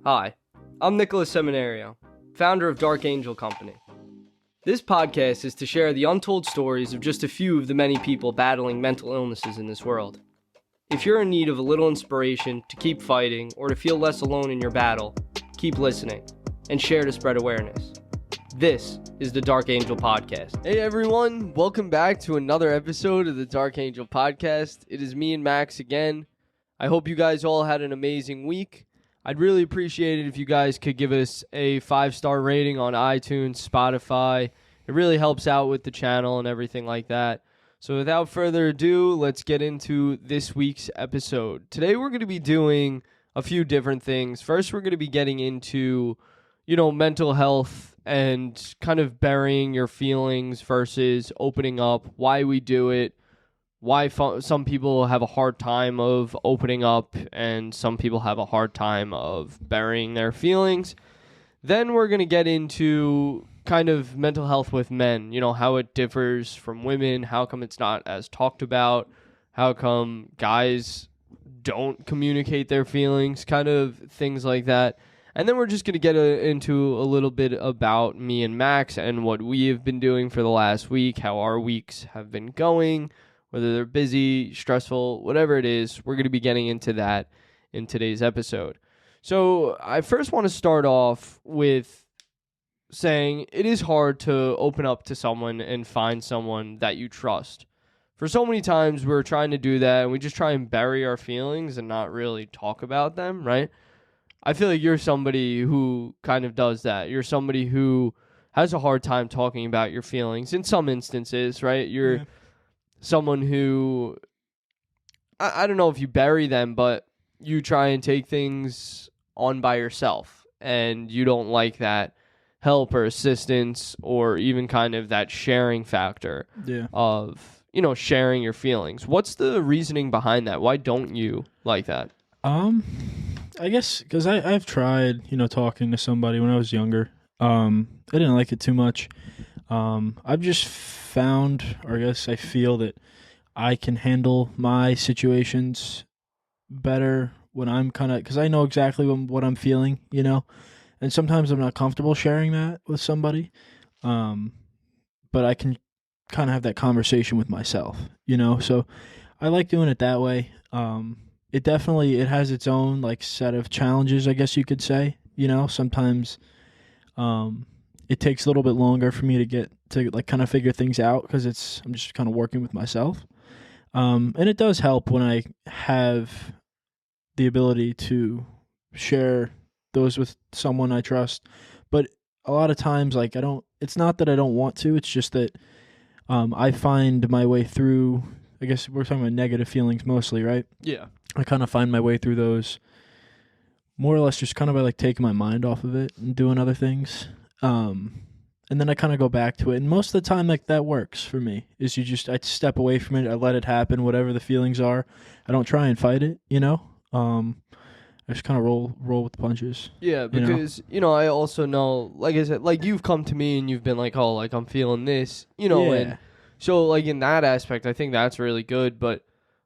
Hi, I'm Nicholas Seminario, founder of Dark Angel Company. This podcast is to share the untold stories of just a few of the many people battling mental illnesses in this world. If you're in need of a little inspiration to keep fighting or to feel less alone in your battle, keep listening and share to spread awareness. This is the Dark Angel Podcast. Hey everyone, welcome back to another episode of the Dark Angel Podcast. It is me and Max again. I hope you guys all had an amazing week. I'd really appreciate it if you guys could give us a 5-star rating on iTunes, Spotify. It really helps out with the channel and everything like that. So without further ado, let's get into this week's episode. Today we're going to be doing a few different things. First, we're going to be getting into, mental health and kind of burying your feelings versus opening up, why we do it, why some people have a hard time of opening up and some people have a hard time of burying their feelings. Then we're going to get into kind of mental health with men, how it differs from women, how come it's not as talked about, how come guys don't communicate their feelings, kind of things like that. And then we're just going to get into a little bit about me and Max and what we have been doing for the last week, how our weeks have been going, whether they're busy, stressful, whatever it is. We're going to be getting into that in today's episode. So I first want to start off with saying it is hard to open up to someone and find someone that you trust. For so many times we're trying to do that and we just try and bury our feelings and not really talk about them, right? I feel like you're somebody who kind of does that. You're somebody who has a hard time talking about your feelings in some instances, right? You're someone who, I don't know if you bury them, but you try and take things on by yourself and you don't like that help or assistance or even kind of that sharing factor of, sharing your feelings. What's the reasoning behind that? Why don't you like that? I guess because I've tried, talking to somebody when I was younger. I didn't like it too much. I've just found, or I guess I feel that I can handle my situations better when I'm because I know exactly what I'm feeling, and sometimes I'm not comfortable sharing that with somebody, but I can kind of have that conversation with myself, so I like doing it that way. It has its own set of challenges, I guess you could say, sometimes it takes a little bit longer for me to get to kind of figure things out because I'm just kind of working with myself. And it does help when I have the ability to share those with someone I trust. But a lot of times, it's not that I don't want to, it's just that I find my way through, I guess we're talking about negative feelings mostly, right? Yeah. I kind of find my way through those more or less just kind of by taking my mind off of it and doing other things. And then I kind of go back to it. And most of the time, that works for me, is I step away from it. I let it happen, whatever the feelings are. I don't try and fight it, I just kind of roll with the punches. Yeah, because, I also know, like I said, you've come to me and you've been like, oh, I'm feeling this, and so, in that aspect, I think that's really good. But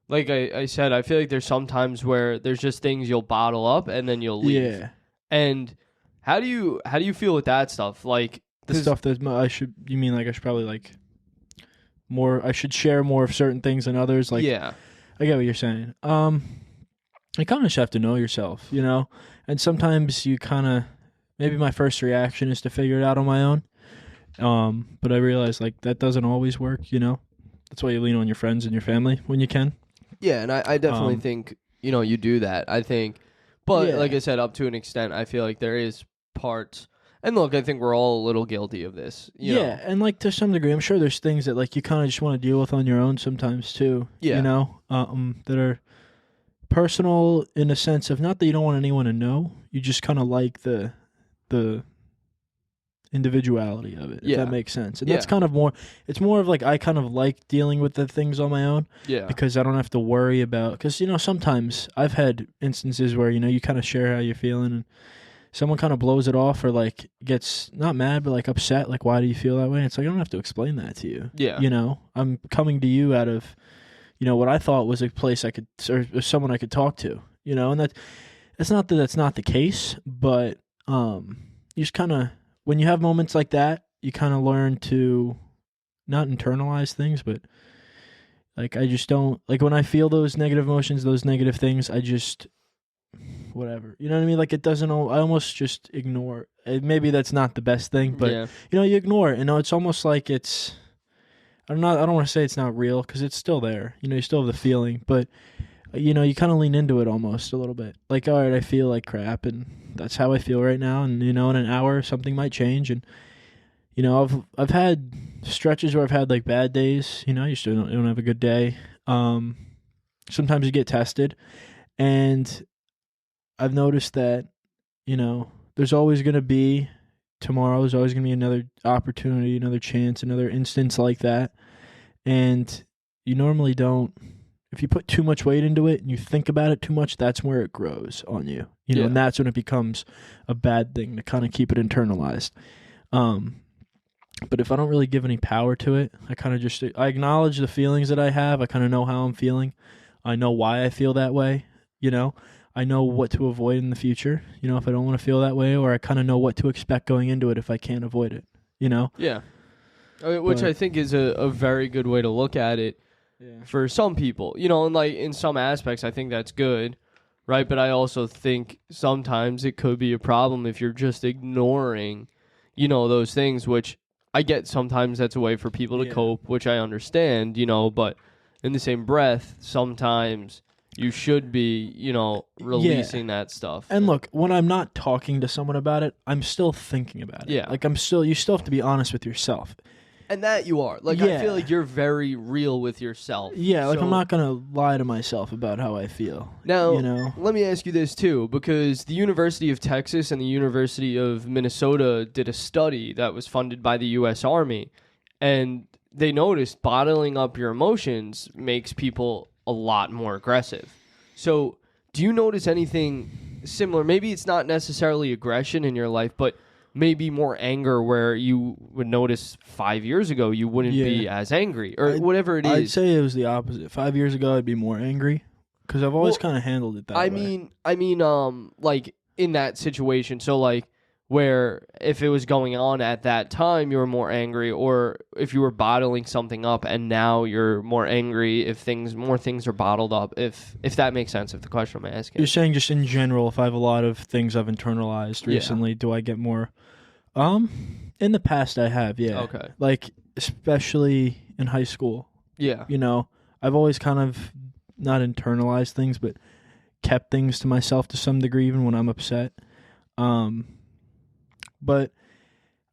like I said, I feel like there's some times where there's just things you'll bottle up and then you'll leave. Yeah. And how do you feel with that stuff? The stuff that I should probably more, I should share more of certain things than others. Yeah. I get what you're saying. You kind of just have to know yourself, and sometimes you kind of, maybe my first reaction is to figure it out on my own. But I realize that doesn't always work, That's why you lean on your friends and your family when you can. Yeah, and I definitely think, you do that, I think. But like I said, up to an extent, I feel like there is parts. And look, I think we're all a little guilty of this. You know? And to some degree, I'm sure there's things that you kind of just want to deal with on your own sometimes too. Yeah. That are personal in a sense of not that you don't want anyone to know. You just kind of like the individuality of it, if that makes sense. And that's kind of more, it's more of I kind of like dealing with the things on my own. Yeah. Because I don't have to worry about, because, sometimes I've had instances where, you kind of share how you're feeling and someone kind of blows it off or gets not mad, but upset. Why do you feel that way? And it's I don't have to explain that to you. Yeah. I'm coming to you out of, what I thought was a place I could, or someone I could talk to, and it's not that that's not the case, but you just kind of, when you have moments like that, you kind of learn to not internalize things, but like I just don't, like when I feel those negative emotions, those negative things, I just, whatever, you know what I mean? Like it doesn't, I almost just ignore. Maybe that's not the best thing, but Yeah. you ignore it. It's almost like it's, I don't want to say it's not real because it's still there. You still have the feeling, but you kind of lean into it almost a little bit. Like, all right, I feel like crap, and that's how I feel right now. And in an hour, something might change. And I've had stretches where I've had like bad days. You still don't have a good day. Sometimes you get tested, and I've noticed that there's always going to be tomorrow. There's always going to be another opportunity, another chance, another instance like that. And you normally don't. If you put too much weight into it and you think about it too much, that's where it grows on you. And that's when it becomes a bad thing to kind of keep it internalized. But if I don't really give any power to it, I kind of I acknowledge the feelings that I have. I kind of know how I'm feeling. I know why I feel that way. I know what to avoid in the future, if I don't want to feel that way, or I kind of know what to expect going into it if I can't avoid it, Yeah. Which I think is a very good way to look at it. Yeah. For some people, and like in some aspects, I think that's good, right? But I also think sometimes it could be a problem if you're just ignoring, those things, which I get sometimes that's a way for people to cope, which I understand, but in the same breath, sometimes you should be, releasing that stuff. And look, when I'm not talking to someone about it, I'm still thinking about it. Yeah. Like you still have to be honest with yourself. And that you are. Like, I feel like you're very real with yourself. Yeah, like I'm not going to lie to myself about how I feel. Now, let me ask you this too, because the University of Texas and the University of Minnesota did a study that was funded by the U.S. Army, and they noticed bottling up your emotions makes people a lot more aggressive. So, do you notice anything similar? Maybe it's not necessarily aggression in your life, but maybe more anger where you would notice 5 years ago you wouldn't be as angry or whatever it is. I'd say it was the opposite. 5 years ago I'd be more angry because I've always kind of handled it that way. I mean, like in that situation. So like where if it was going on at that time, you were more angry, or if you were bottling something up and now you're more angry if more things are bottled up, if that makes sense, if the question I'm asking. You're saying just in general, if I have a lot of things I've internalized recently, do I get more? In the past I have, yeah. Okay. Like, especially in high school. Yeah. I've always kind of not internalized things, but kept things to myself to some degree, even when I'm upset. But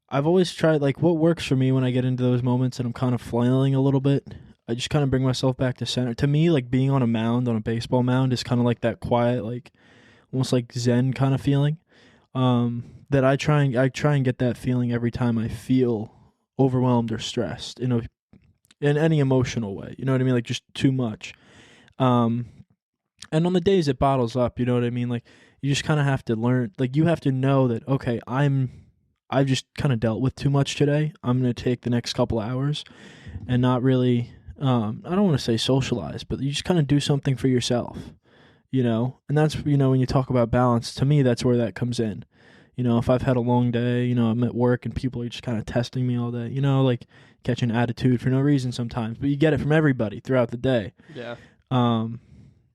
I've always tried, like, what works for me when I get into those moments and I'm kind of flailing a little bit, I just kind of bring myself back to center. To me, like, being on a baseball mound is kind of like that quiet, like, almost like Zen kind of feeling. That I try and get that feeling every time I feel overwhelmed or stressed, in any emotional way. You know what I mean? Like, just too much. And on the days it bottles up, you know what I mean? Like, you just kind of have to learn, like, you have to know that, okay, I've just kind of dealt with too much today. I'm going to take the next couple hours and not really, I don't want to say socialize, but you just kind of do something for yourself, and that's, when you talk about balance, to me, that's where that comes in. If I've had a long day, I'm at work and people are just kind of testing me all day, like catching attitude for no reason sometimes, but you get it from everybody throughout the day. Yeah.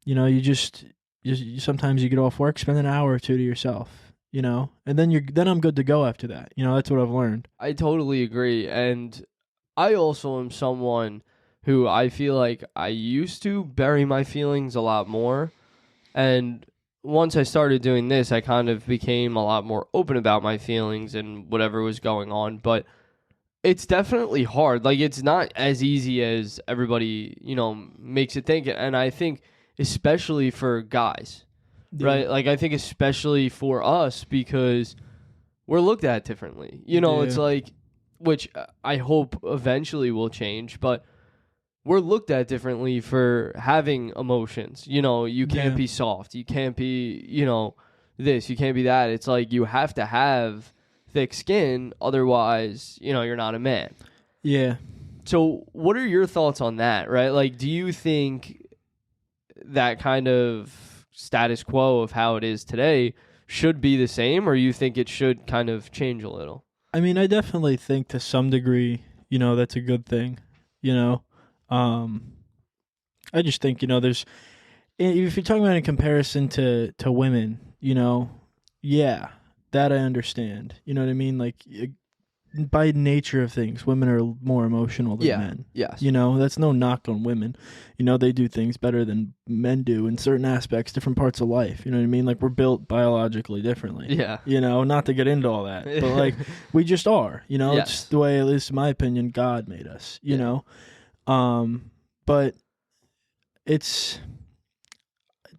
You sometimes you get off work, spend an hour or two to yourself, and then I'm good to go after that. That's what I've learned. I totally agree. And I also am someone who I feel like I used to bury my feelings a lot more. And once I started doing this, I kind of became a lot more open about my feelings and whatever was going on. But it's definitely hard. Like, it's not as easy as everybody, makes it think. And I think especially for guys, right? Like, I think especially for us because we're looked at differently. It's like, which I hope eventually will change, but we're looked at differently for having emotions. You can't be soft. You can't be, this. You can't be that. It's like you have to have thick skin. Otherwise, you're not a man. Yeah. So what are your thoughts on that, right? Like, do you think that kind of status quo of how it is today should be the same, or you think it should kind of change a little? I mean, I definitely think to some degree, that's a good thing, you know. I just think, there's, if you're talking about in comparison to women, yeah, that I understand. You know what I mean? Like, by nature of things, women are more emotional than men. Yes. That's no knock on women. They do things better than men do in certain aspects, different parts of life. You know what I mean? Like, we're built biologically differently. Yeah. Not to get into all that, but like, we just are. Yes. It's the way, at least in my opinion, God made us. You know, but it's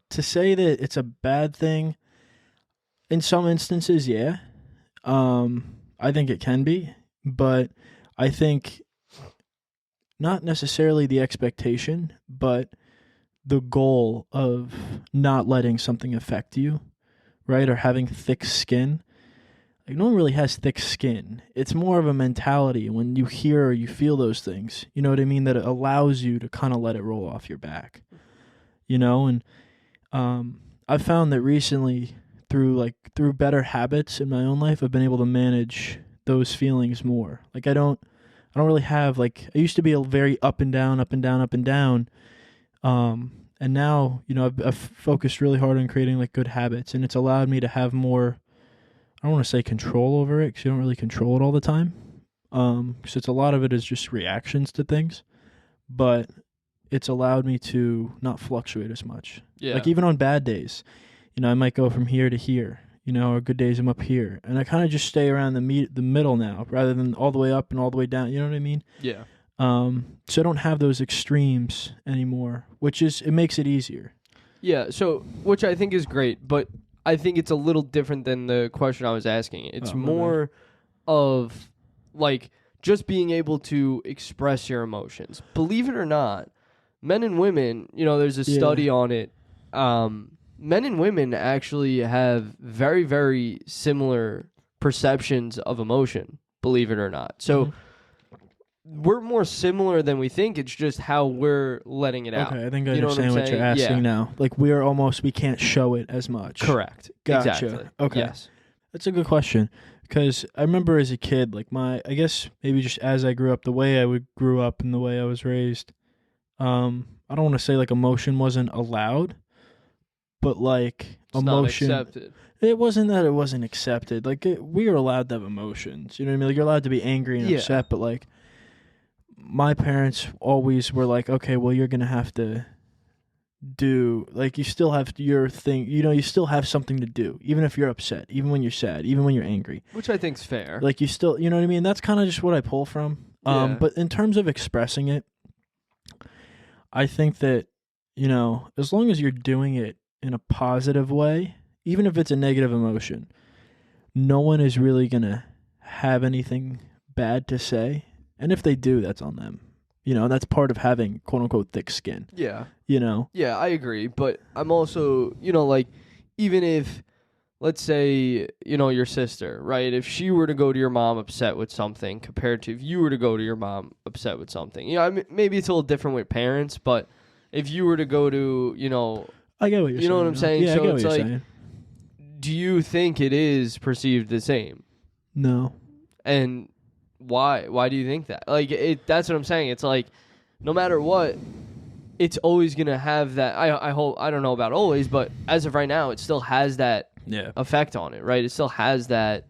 to say that it's a bad thing. In some instances, yeah. I think it can be, but I think not necessarily the expectation, but the goal of not letting something affect you, right? Or having thick skin. Like, no one really has thick skin. It's more of a mentality when you hear or you feel those things, you know what I mean? That it allows you to kind of let it roll off your back, and I've found that recently through better habits in my own life, I've been able to manage those feelings more. Like, I don't really have, like, I used to be a very up and down, up and down, up and down. And now, I've focused really hard on creating like good habits, and it's allowed me to have more, I don't want to say control over it, because you don't really control it all the time. Because it's a lot of it is just reactions to things, but it's allowed me to not fluctuate as much. Yeah. Like, even on bad days, I might go from here to here, or good days I'm up here. And I kind of just stay around the middle now, rather than all the way up and all the way down. You know what I mean? Yeah. So I don't have those extremes anymore, it makes it easier. Yeah, so, which I think is great, but I think it's a little different than the question I was asking. It's more of, like, just being able to express your emotions. Believe it or not, men and women, there's a study on it. Men and women actually have very, very similar perceptions of emotion, believe it or not. So we're more similar than we think. It's just how we're letting it out. Okay, I think I understand what you're asking now. Like, we can't show it as much. Correct. Gotcha. Exactly. Okay. Yes. That's a good question. Because I remember as a kid, like, I guess maybe just as I grew up, the way I grew up and the way I was raised, I don't want to say like emotion wasn't allowed, but like It's emotion, not accepted. It wasn't that it wasn't accepted. Like, we were allowed to have emotions. You know what I mean? Like, you're allowed to be angry and upset, but like, my parents always were like, okay, well, you're gonna have to do, like, you still have your thing. You still have something to do, even if you're upset, even when you're sad, even when you're angry. Which I think's fair. Like, you still, you know what I mean? That's kind of just what I pull from. But in terms of expressing it, I think that, as long as you're doing it in a positive way, even if it's a negative emotion, no one is really going to have anything bad to say. And if they do, that's on them. That's part of having, quote unquote, thick skin. Yeah. Yeah, I agree. But I'm also, like, even if, let's say, your sister, right? If she were to go to your mom upset with something compared to if you were to go to your mom upset with something, I mean, maybe it's a little different with parents, but if you were to go to, I get what you're saying. You know what I'm saying? Yeah, so I get it's what you're like, saying. do you think it is perceived the same? No. And why? Why do you think that? Like, that's what I'm saying. It's like, no matter what, it's always going to have that. I hope, I don't know about always, but as of right now, it still has that effect on it, right? It still has that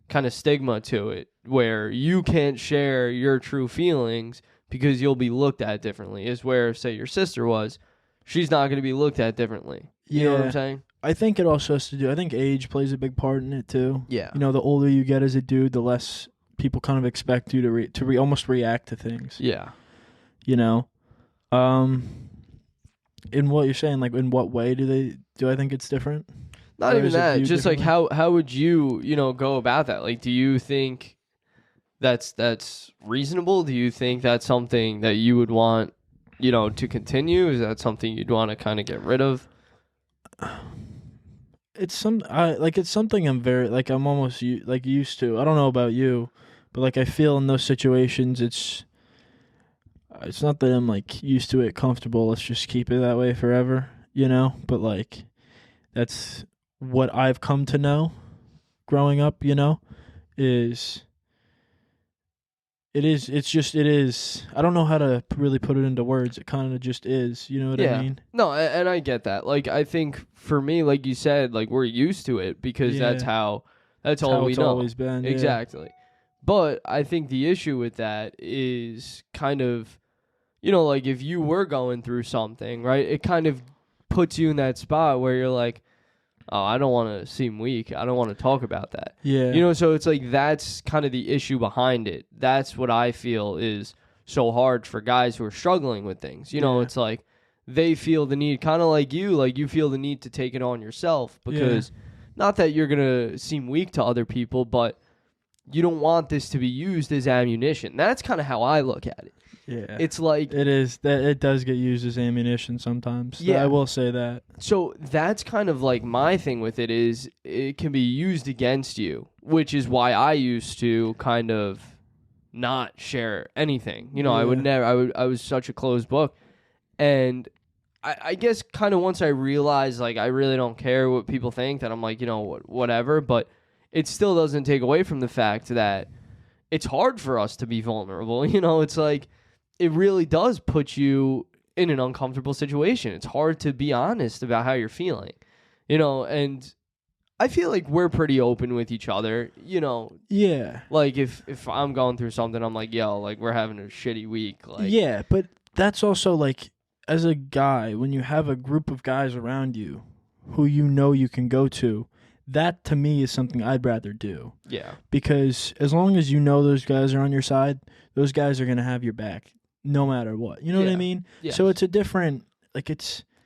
kind of stigma to it where you can't share your true feelings because you'll be looked at differently, is where, say, your sister was. She's not going to be looked at differently. You know what I'm saying? I think it also has to do, I think age plays a big part in it too. Yeah. The older you get as a dude, the less people kind of expect you to almost react to things. Yeah. In what you're saying, like, in what way do I think it's different? Not even that, just like how would you, go about that? Like, do you think that's reasonable? Do you think that's something that you would want, to continue? Is that something you'd want to kind of get rid of? It's something I'm very, like, I'm almost used to. I don't know about you, but like, I feel in those situations, it's not that I'm like used to it, comfortable. Let's just keep it that way forever, But like, that's what I've come to know growing up, is it is. I don't know how to really put it into words. It kind of just is, you know what I mean? No, and I get that. Like, I think for me, like you said, like, we're used to it because that's all we it's know. always been. Yeah. Exactly. But I think the issue with that is kind of, like if you were going through something, right, it kind of puts you in that spot where you're like, oh, I don't want to seem weak. I don't want to talk about that. Yeah. So it's like that's kind of the issue behind it. That's what I feel is so hard for guys who are struggling with things. It's like they feel the need, kind of like you feel the need to take it on yourself because not that you're going to seem weak to other people, but you don't want this to be used as ammunition. That's kind of how I look at it. Yeah. It's like it is that it does get used as ammunition sometimes. Yeah. I will say that. So that's kind of like my thing with it is it can be used against you, which is why I used to kind of not share anything. I would never I was such a closed book. And I guess kind of once I realized like I really don't care what people think, that I'm like, whatever, but it still doesn't take away from the fact that it's hard for us to be vulnerable. It's like it really does put you in an uncomfortable situation. It's hard to be honest about how you're feeling, and I feel like we're pretty open with each other, Yeah. Like if I'm going through something, I'm like, yo, like we're having a shitty week. Like, yeah, but that's also like as a guy, when you have a group of guys around you who you can go to, that to me is something I'd rather do. Yeah. Because as long as those guys are on your side, those guys are going to have your back no matter what. You know what I mean? Yes. So it's a different, like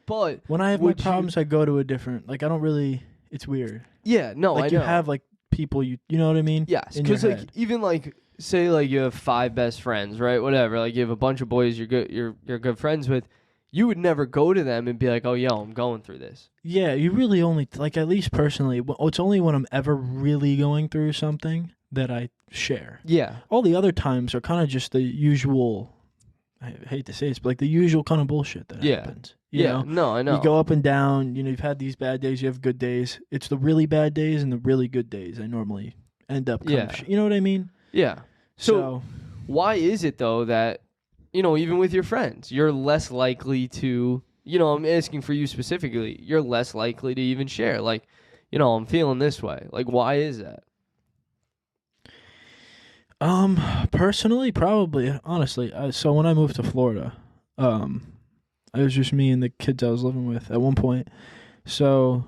but when I have my problems, I go to a different, like I don't really, it's weird. Yeah, no, like I you know. have like people, you know what I mean? Yes, because like even like say like you have 5 best friends, right? Whatever, like you have a bunch of boys you're good friends with. You would never go to them and be like, oh, yo, I'm going through this. Yeah, you really only, like at least personally, it's only when I'm ever really going through something that I share. Yeah. All the other times are kind of just the usual, I hate to say this, but like the usual kind of bullshit that happens. You know? No, I know. You go up and down, you've had these bad days, you have good days. It's the really bad days and the really good days I normally end up you know what I mean? Yeah. So why is it, though, that, even with your friends, you're less likely to, I'm asking for you specifically, you're less likely to even share. Like, I'm feeling this way. Like, why is that? Personally, probably, honestly. So when I moved to Florida, it was just me and the kids I was living with at one point. So,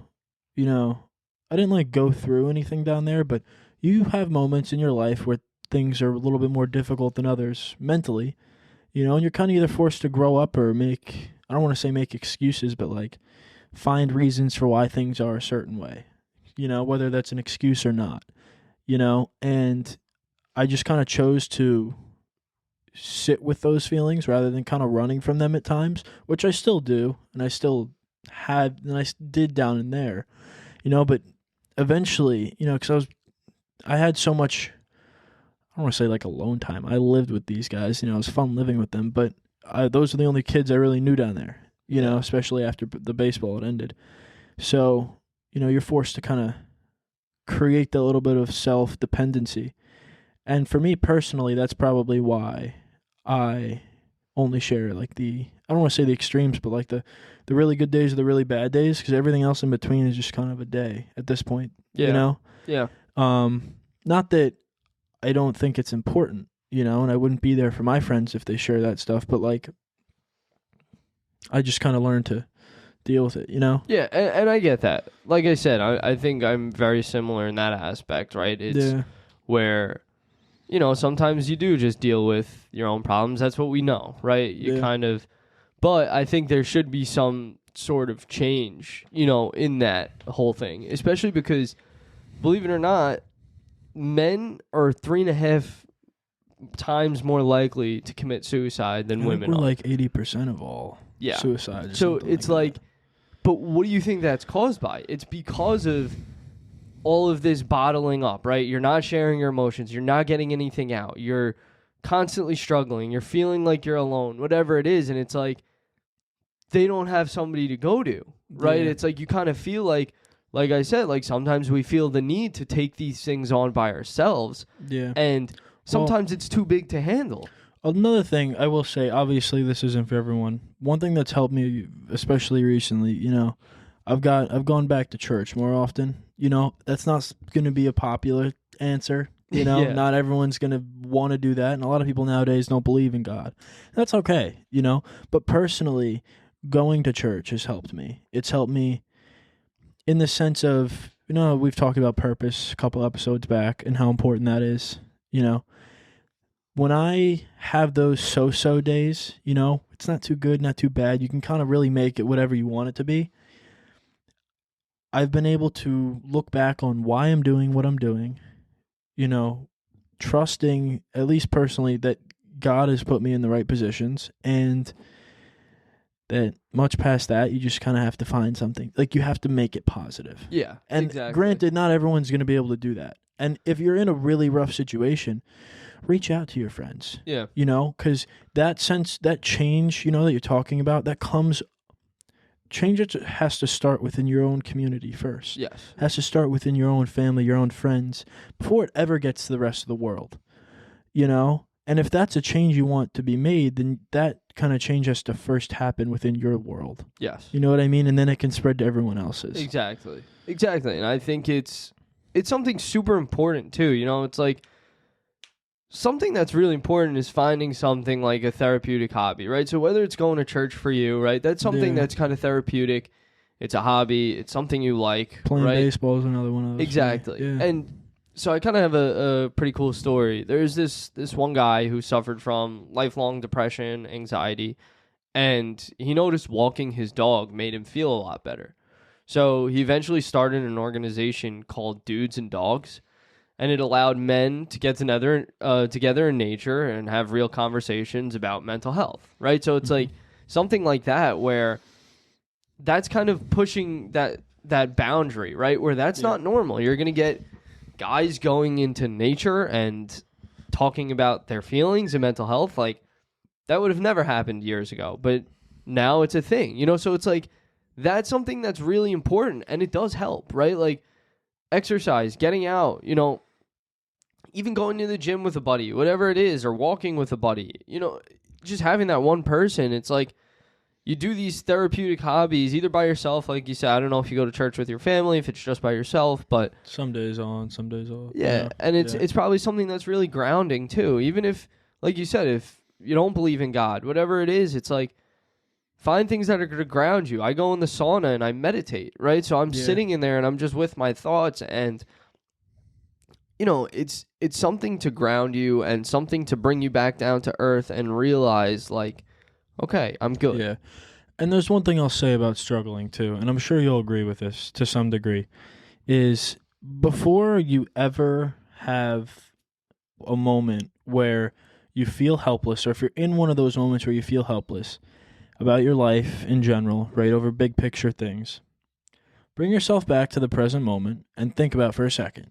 I didn't like go through anything down there, but you have moments in your life where things are a little bit more difficult than others mentally. And you're kind of either forced to grow up or I don't want to say make excuses, but like find reasons for why things are a certain way, whether that's an excuse or not, and I just kind of chose to sit with those feelings rather than kind of running from them at times, which I still do. And I still had, and I did down in there, but eventually, because I had so much, I don't want to say like alone time. I lived with these guys, it was fun living with them, but those are the only kids I really knew down there, especially after the baseball had ended. So, you're forced to kind of create that little bit of self-dependency. And for me personally, that's probably why I only share like I don't want to say the extremes, but like the really good days or the really bad days, because everything else in between is just kind of a day at this point, Yeah. Not that I don't think it's important, and I wouldn't be there for my friends if they share that stuff, but like I just kind of learned to deal with it, Yeah, and I get that. Like I said, I think I'm very similar in that aspect, right? It's where, sometimes you do just deal with your own problems. That's what we know, right? But I think there should be some sort of change, in that whole thing, especially because, believe it or not, men are 3.5 times more likely to commit suicide than women we're are. Like 80% of all suicides. So it's like, but what do you think that's caused by? It's because of all of this bottling up, right? You're not sharing your emotions. You're not getting anything out. You're constantly struggling. You're feeling like you're alone, whatever it is. And it's like, they don't have somebody to go to. right? Yeah. It's like you kind of feel like I said, like sometimes we feel the need to take these things on by ourselves. Yeah. And sometimes it's too big to handle. Another thing I will say, obviously this isn't for everyone. One thing that's helped me, especially recently, I've gone back to church more often. That's not going to be a popular answer. Yeah. Not everyone's going to want to do that. And a lot of people nowadays don't believe in God. That's okay, But personally, going to church has helped me. It's helped me in the sense of, we've talked about purpose a couple episodes back and how important that is, When I have those so-so days, it's not too good, not too bad. You can kind of really make it whatever you want it to be. I've been able to look back on why I'm doing what I'm doing, trusting, at least personally, that God has put me in the right positions, and that much past that, you just kind of have to find something. Like, you have to make it positive. Yeah, and exactly. Granted, not everyone's going to be able to do that. And if you're in a really rough situation, reach out to your friends. Yeah. Because that change, that you're talking about, change has to start within your own community first. Yes. Has to start within your own family, your own friends, before it ever gets to the rest of the world. And if that's a change you want to be made, then that kind of change has to first happen within your world. Yes. You know what I mean? And then it can spread to everyone else's. Exactly. And I think it's something super important too. It's like something that's really important is finding something like a therapeutic hobby, right? So whether it's going to church for you, right? That's something that's kind of therapeutic. It's a hobby. It's something you like. Playing right? baseball is another one of those. Exactly. Yeah. And so I kind of have a pretty cool story. There's this one guy who suffered from lifelong depression, anxiety, and he noticed walking his dog made him feel a lot better. So he eventually started an organization called Dudes and Dogs, and it allowed men to get together in nature and have real conversations about mental health, right? So it's like something like that where that's kind of pushing that boundary, right? Where that's not normal. You're going to get guys going into nature and talking about their feelings and mental health. Like, that would have never happened years ago, but now it's a thing, So it's like, that's something that's really important, and it does help, right? Like, exercise, getting out, even going to the gym with a buddy, whatever it is, or walking with a buddy, just having that one person. It's like, you do these therapeutic hobbies either by yourself, like you said. I don't know if you go to church with your family, if it's just by yourself, but some days on, some days off. Yeah, and it's probably something that's really grounding too. Even if, like you said, if you don't believe in God, whatever it is, it's like, find things that are going to ground you. I go in the sauna and I meditate, right? So I'm sitting in there and I'm just with my thoughts, and it's something to ground you and something to bring you back down to earth and realize, like, okay, I'm good. Yeah. And there's one thing I'll say about struggling too, and I'm sure you'll agree with this to some degree, is before you ever have a moment where you feel helpless, or if you're in one of those moments where you feel helpless about your life in general, right, over big picture things, bring yourself back to the present moment and think about for a second.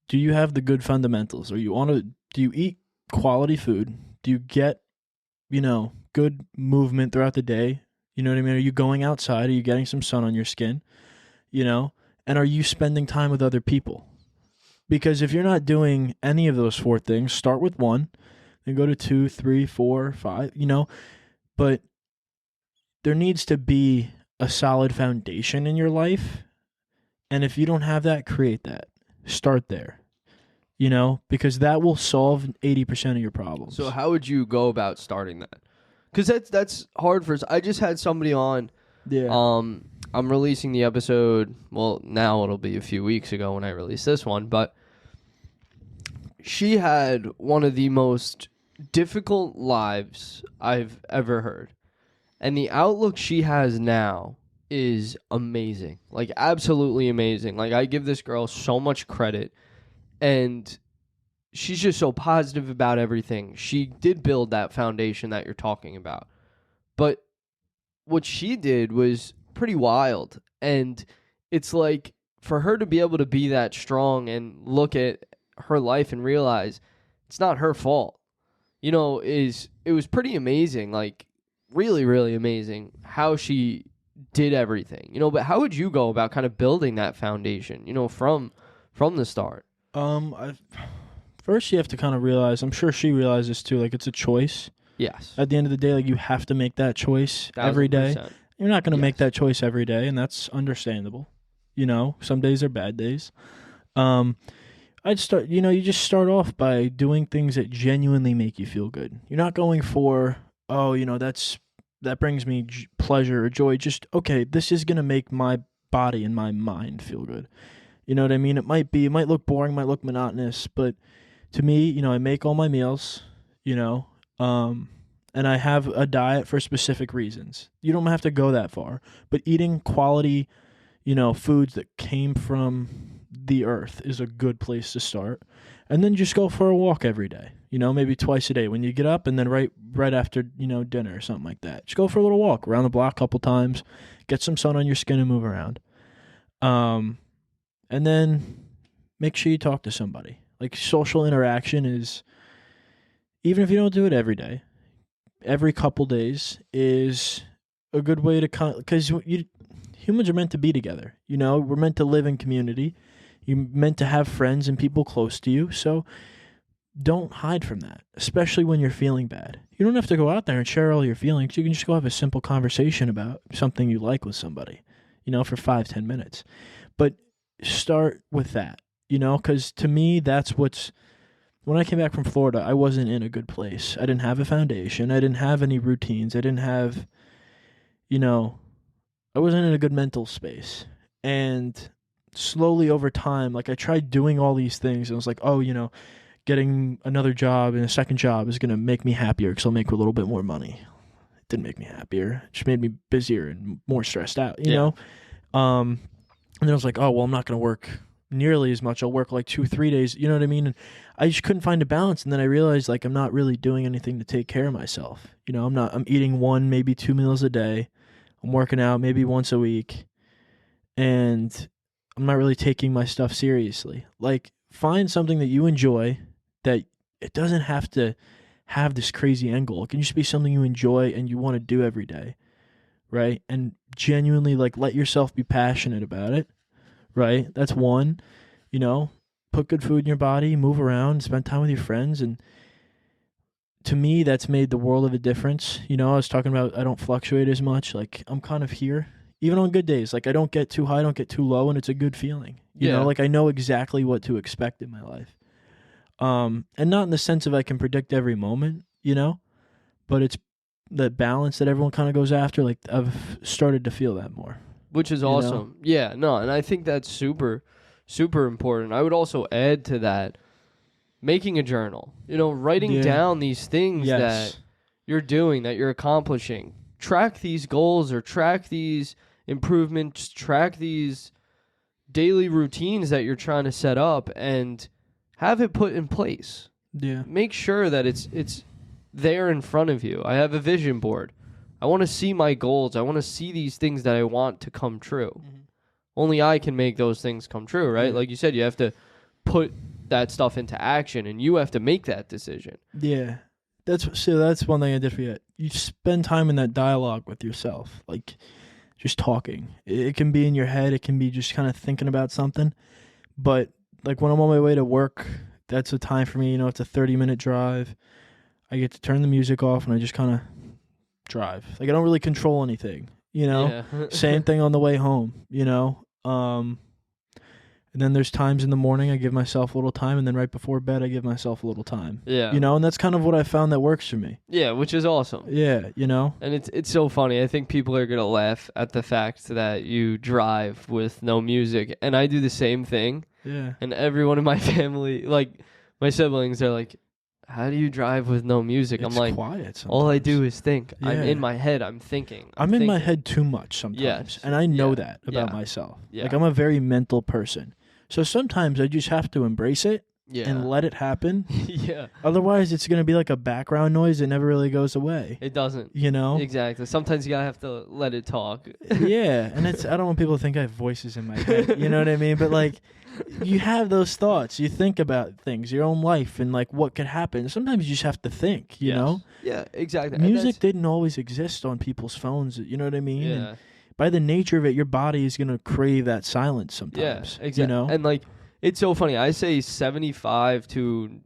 Do you have the good fundamentals? Do you eat quality food? Do you get, good movement throughout the day? You know what I mean? Are you going outside? Are you getting some sun on your skin? And are you spending time with other people? Because if you're not doing any of those four things, start with one, then go to 2, 3, 4, 5, but there needs to be a solid foundation in your life. And if you don't have that, create that. Start there. Because that will solve 80% of your problems. So how would you go about starting that? Because that's hard for us. I just had somebody on. Yeah. I'm releasing the episode. Well, now it'll be a few weeks ago when I release this one. But she had one of the most difficult lives I've ever heard. And the outlook she has now is amazing. Like, absolutely amazing. Like, I give this girl so much credit. And she's just so positive about everything. She did build that foundation that you're talking about. But what she did was pretty wild. And it's like, for her to be able to be that strong and look at her life and realize it's not her fault, it was pretty amazing. Like, really, really amazing how she did everything, you know, but how would you go about kind of building that foundation, you know, from the start? First you have to kind of realize, I'm sure she realizes too, like it's a choice. Yes. At the end of the day, like you have to make that choice every day. 1000%. You're not going to make that choice every day, and that's understandable. You know, some days are bad days. You just start off by doing things that genuinely make you feel good. You're not going for, that brings me pleasure or joy. Just, okay, this is going to make my body and my mind feel good. You know what I mean? It might look boring, might look monotonous, but to me, you know, I make all my meals, you know, and I have a diet for specific reasons. You don't have to go that far, but eating quality, you know, foods that came from the earth is a good place to start. And then just go for a walk every day, you know, maybe twice a day when you get up, and then right after, you know, dinner or something like that. Just go for a little walk around the block a couple times, get some sun on your skin and move around. And then make sure you talk to somebody. Like social interaction is, even if you don't do it every day, every couple days is a good way to because humans are meant to be together. You know, we're meant to live in community. You're meant to have friends and people close to you. So don't hide from that, especially when you're feeling bad. You don't have to go out there and share all your feelings. You can just go have a simple conversation about something you like with somebody, you know, for 5-10 minutes. But start with that, you know, because to me, when I came back from Florida, I wasn't in a good place. I didn't have a foundation. I didn't have any routines. I didn't have, you know, I wasn't in a good mental space. And slowly over time, like I tried doing all these things, and I was like, oh, you know, getting another job and a second job is going to make me happier because I'll make a little bit more money. It didn't make me happier. It just made me busier and more stressed out, you know? And then I was like, oh, well, I'm not going to work nearly as much. I'll work like 2-3 days, you know what I mean? And I just couldn't find a balance. And then I realized, like, I'm not really doing anything to take care of myself. You know, I'm eating 1, maybe 2 meals a day. I'm working out maybe once a week. And I'm not really taking my stuff seriously. Like, find something that you enjoy, that it doesn't have to have this crazy end goal. It can just be something you enjoy and you want to do every day, right? And genuinely, like, let yourself be passionate about it, right? That's one. You know, put good food in your body, move around, spend time with your friends. And to me, that's made the world of a difference. You know, I was talking about I don't fluctuate as much. Like, I'm kind of here. Even on good days, like I don't get too high, I don't get too low, and it's a good feeling. You know, like I know exactly what to expect in my life. And not in the sense of I can predict every moment, you know, but it's the balance that everyone kind of goes after. Like I've started to feel that more. Which is awesome. Yeah, no, and I think that's super, super important. I would also add to that, making a journal, you know, writing down these things that you're doing, that you're accomplishing. Track these goals or track these improvements, track these daily routines that you're trying to set up and have it put in place. Yeah. Make sure that it's there in front of you. I have a vision board. I want to see my goals. I want to see these things that I want to come true. Mm-hmm. Only I can make those things come true, right? Yeah. Like you said, you have to put that stuff into action and you have to make that decision. Yeah. That's one thing I did forget. You spend time in that dialogue with yourself, like just talking. It can be in your head. It can be just kind of thinking about something. But like when I'm on my way to work, that's a time for me. You know, it's a 30-minute drive. I get to turn the music off and I just kind of drive. Like I don't really control anything, you know? Yeah. Same thing on the way home, you know? And then there's times in the morning I give myself a little time, and then right before bed I give myself a little time. Yeah. You know, and that's kind of what I found that works for me. Yeah, which is awesome. Yeah, you know? And it's so funny. I think people are going to laugh at the fact that you drive with no music, and I do the same thing. Yeah. And everyone in my family, like my siblings, are like, how do you drive with no music? It's I'm like, quiet sometimes. All I do is think. Yeah. I'm in my head. I'm thinking. I'm in my head too much sometimes. Yes. And I know that about myself. Yeah. Like I'm a very mental person. So sometimes I just have to embrace it and let it happen. Yeah. Otherwise, it's going to be like a background noise that never really goes away. It doesn't. You know? Exactly. Sometimes you got to have to let it talk. Yeah. And I don't want people to think I have voices in my head. You know what I mean? But like, you have those thoughts. You think about things, your own life, and like what could happen. Sometimes you just have to think, you know? Yeah, exactly. Music didn't always exist on people's phones. You know what I mean? Yeah. And by the nature of it, your body is gonna crave that silence sometimes. Yeah, exactly. You know, And like, it's so funny. I say 75 to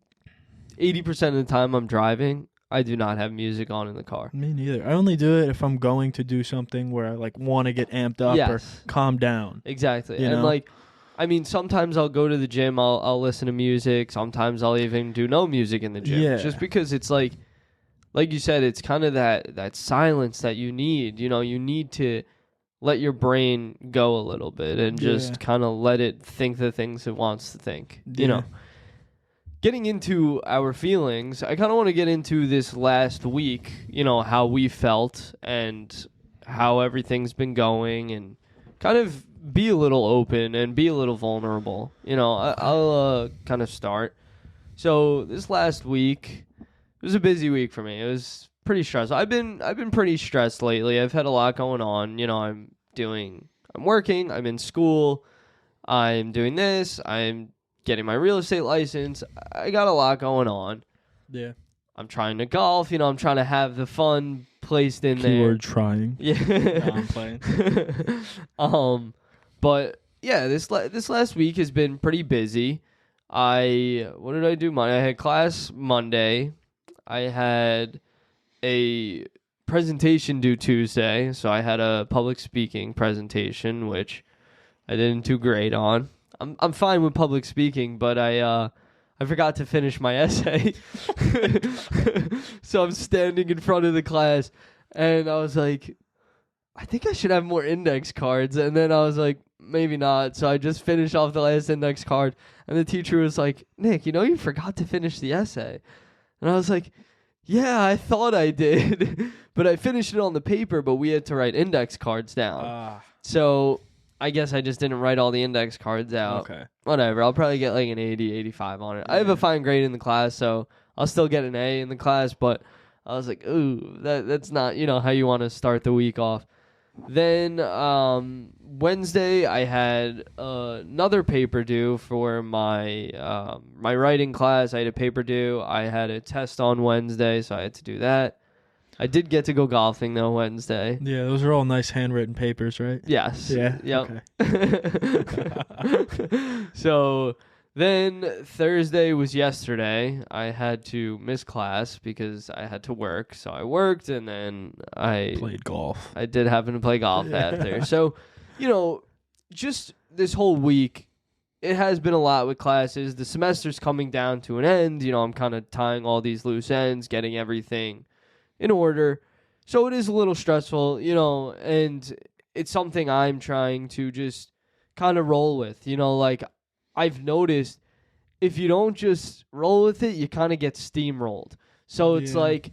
80% of the time I'm driving, I do not have music on in the car. me neither. I only do it if I'm going to do something where I like want to get amped up or Yes. calm down. Exactly. You And know? like, I mean, sometimes I'll go to the gym, I'll listen to music. Sometimes I'll even do no music in the gym. Yeah. Just because it's like you said, it's kind of that silence that you need. You know, you need to let your brain go a little bit and just kind of let it think the things it wants to think. Yeah. You know. Getting into our feelings, I kind of want to get into this last week, you know, how we felt and how everything's been going, and kind of be a little open and be a little vulnerable. You know, I'll kind of start. So this last week, it was a busy week for me. It was pretty stressful. I've been pretty stressed lately. I've had a lot going on. You know, I'm working, I'm in school, I'm doing this, I'm getting my real estate license. I got a lot going on. Yeah. I'm trying to golf. You know, I'm trying to have the fun placed in there. Keyword trying. Yeah. No, I'm playing. But yeah, this last week has been pretty busy. What did I do? I had class Monday. I had a presentation due Tuesday, so I had a public speaking presentation, which I didn't do great on. I'm fine with public speaking, but I forgot to finish my essay. So I'm standing in front of the class, and I was like, I think I should have more index cards. And then I was like, maybe not. So I just finished off the last index card, and the teacher was like, Nick, you know you forgot to finish the essay. And I was like, yeah, I thought I did. But I finished it on the paper, but we had to write index cards down. So I guess I just didn't write all the index cards out. Okay. Whatever. I'll probably get like an 80, 85 on it. I have a fine grade in the class, so I'll still get an A in the class, but I was like, ooh, that's not, you know, how you want to start the week off. Then Wednesday I had another paper due for my my writing class. I had a paper due. I had a test on Wednesday, so I had to do that. I did get to go golfing though Wednesday. Yeah, those are all nice handwritten papers, right? Yes. Yeah. Yep. Okay. So then Thursday was yesterday. I had to miss class because I had to work. So I worked, and then I played golf. I did happen to play golf after. So, you know, just this whole week, it has been a lot with classes. The semester's coming down to an end. You know, I'm kind of tying all these loose ends, getting everything in order. So it is a little stressful, you know, and it's something I'm trying to just kind of roll with. You know, like, I've noticed if you don't just roll with it, you kind of get steamrolled. So it's like,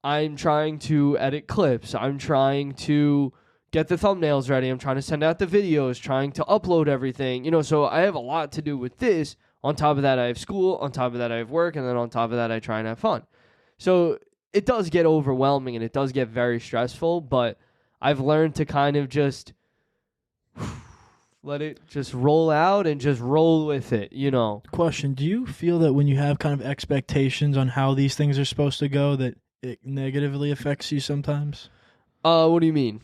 I'm trying to edit clips. I'm trying to get the thumbnails ready. I'm trying to send out the videos, trying to upload everything. You know, so I have a lot to do with this. On top of that, I have school. On top of that, I have work. And then on top of that, I try and have fun. So it does get overwhelming and it does get very stressful, but I've learned to kind of just let it just roll out and just roll with it, you know. Question, do you feel that when you have kind of expectations on how these things are supposed to go, that it negatively affects you sometimes? What do you mean?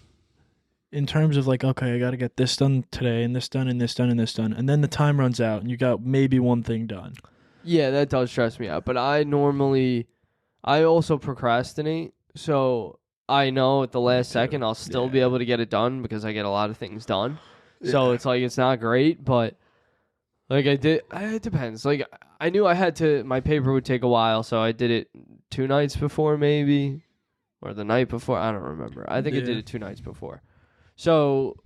In terms of like, okay, I got to get this done today and this done and this done and this done, and then the time runs out and you got maybe one thing done. Yeah, that does stress me out, but I also procrastinate, so I know at the last second I'll still be able to get it done because I get a lot of things done. So it's like, it's not great, but like it depends. Like I knew my paper would take a while, so I did it 2 nights before maybe, or the night before. I don't remember. I think I did it 2 nights before. So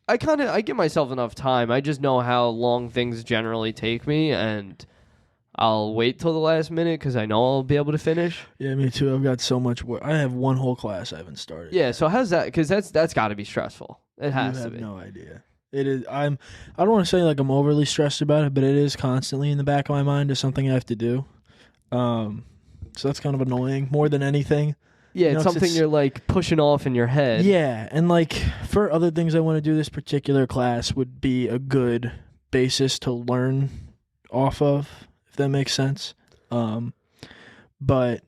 I give myself enough time. I just know how long things generally take me, and I'll wait till the last minute because I know I'll be able to finish. Yeah, me too. I've got so much work. I have one whole class I haven't started. Yeah, so how's that? Because that's got to be stressful. It has to be. You have no idea. It is. I don't want to say like I'm overly stressed about it, but it is constantly in the back of my mind as something I have to do. So that's kind of annoying more than anything. Yeah, it's something you're like pushing off in your head. Yeah, and like for other things I want to do, this particular class would be a good basis to learn off of, if that makes sense. But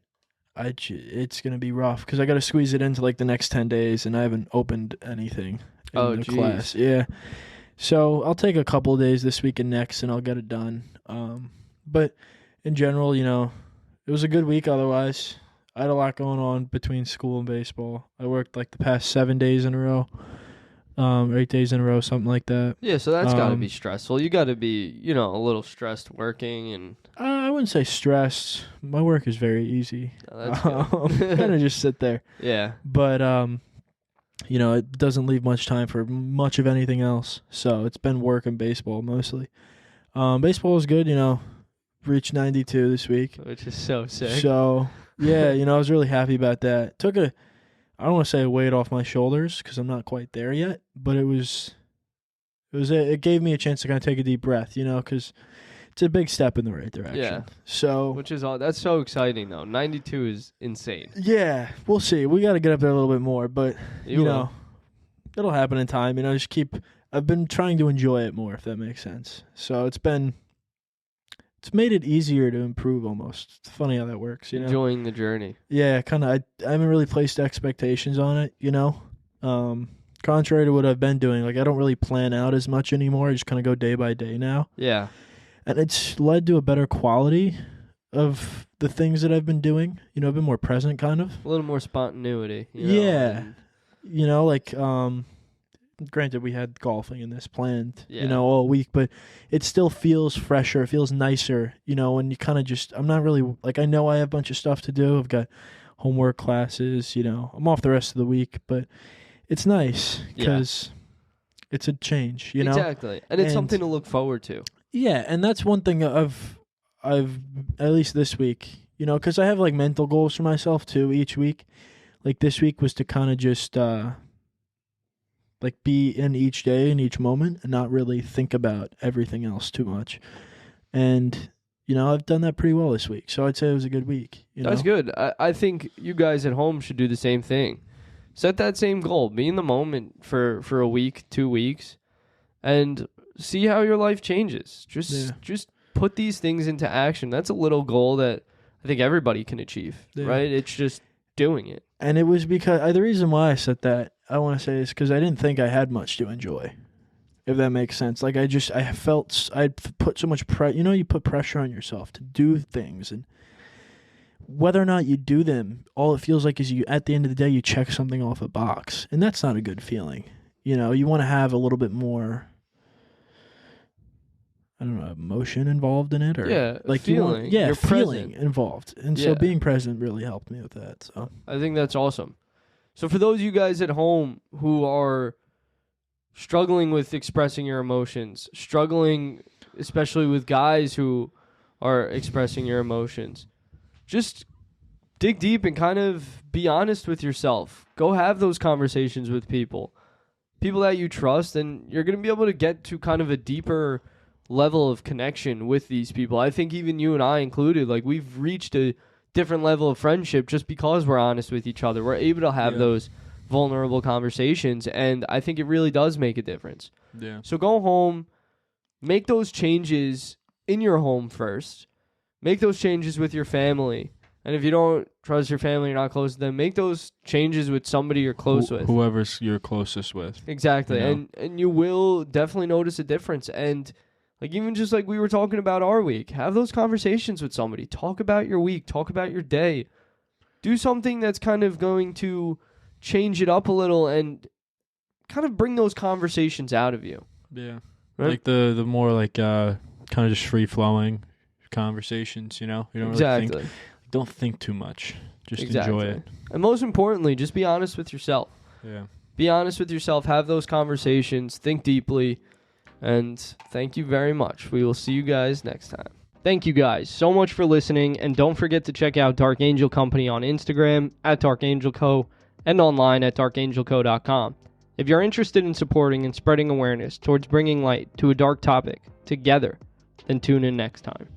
it's going to be rough because I got to squeeze it into like the next 10 days and I haven't opened anything in the class. Yeah. So I'll take a couple of days this week and next and I'll get it done. But in general, it was a good week otherwise. I had a lot going on between school and baseball. I worked like the past 7 days in a row, 8 days in a row, something like that. Yeah, so that's got to be stressful. You got to be, a little stressed working and... I wouldn't say stressed. My work is very easy. Oh, that's good. Kind of just sit there. Yeah. But, it doesn't leave much time for much of anything else. So it's been work and baseball mostly. Baseball was good, reached 92 this week. Which is so sick. So, yeah, I was really happy about that. I don't want to say a weight off my shoulders because I'm not quite there yet, but it gave me a chance to kind of take a deep breath, because it's a big step in the right direction. Yeah. So, that's so exciting though. 92 is insane. Yeah, we'll see. We got to get up there a little bit more, but it'll happen in time. I've been trying to enjoy it more, if that makes sense. So it's made it easier to improve almost. It's funny how that works, Enjoying the journey. Yeah, kind of. I haven't really placed expectations on it, contrary to what I've been doing. Like, I don't really plan out as much anymore. I just kind of go day by day now. Yeah. And it's led to a better quality of the things that I've been doing. I've been more present, kind of. A little more spontaneity. Yeah. Granted, we had golfing and this planned, all week, but it still feels fresher. It feels nicer, and you kind of just, I'm not really, like, I know I have a bunch of stuff to do. I've got homework, classes, I'm off the rest of the week, but it's nice because it's a change, Exactly. And it's something to look forward to. Yeah, and that's one thing I've at least this week, because I have like mental goals for myself too each week. Like this week was to kind of just like be in each day and each moment and not really think about everything else too much. And I've done that pretty well this week, so I'd say it was a good week. That's good. I think you guys at home should do the same thing. Set that same goal. Be in the moment for a week, 2 weeks, and see how your life changes. Just put these things into action. That's a little goal that I think everybody can achieve, right? It's just doing it. And it was because the reason why I said that, I want to say, is because I didn't think I had much to enjoy, if that makes sense. Like, I felt I'd put so much pressure. You put pressure on yourself to do things, and whether or not you do them, all it feels like is at the end of the day, you check something off a box, and that's not a good feeling. You want to have a little bit more, I don't know, emotion involved in it, or like feeling. You're feeling involved, and so being present really helped me with that. So I think that's awesome. So for those of you guys at home who are struggling with expressing your emotions, struggling especially with guys who are expressing your emotions, just dig deep and kind of be honest with yourself. Go have those conversations with people that you trust, and you're going to be able to get to kind of a deeper level of connection with these people. I think even you and I included, like, we've reached a different level of friendship just because we're honest with each other. We're able to have those vulnerable conversations, and I think it really does make a difference. Yeah. So go home, make those changes in your home first. Make those changes with your family. And if you don't trust your family, you're not close to them, make those changes with somebody you're close with. Whoever's you're closest with. Exactly. And you will definitely notice a difference. And like, even just like we were talking about our week, have those conversations with somebody. Talk about your week. Talk about your day. Do something that's kind of going to change it up a little and kind of bring those conversations out of you. Yeah. Right? Like the more like kind of just free-flowing conversations, you don't really don't think too much. Just enjoy it. And most importantly, just be honest with yourself. Yeah. Be honest with yourself. Have those conversations. Think deeply. And thank you very much. We will see you guys next time. Thank you guys so much for listening. And don't forget to check out Dark Angel Company on Instagram @DarkAngelCo and online at darkangelco.com. If you're interested in supporting and spreading awareness towards bringing light to a dark topic together, then tune in next time.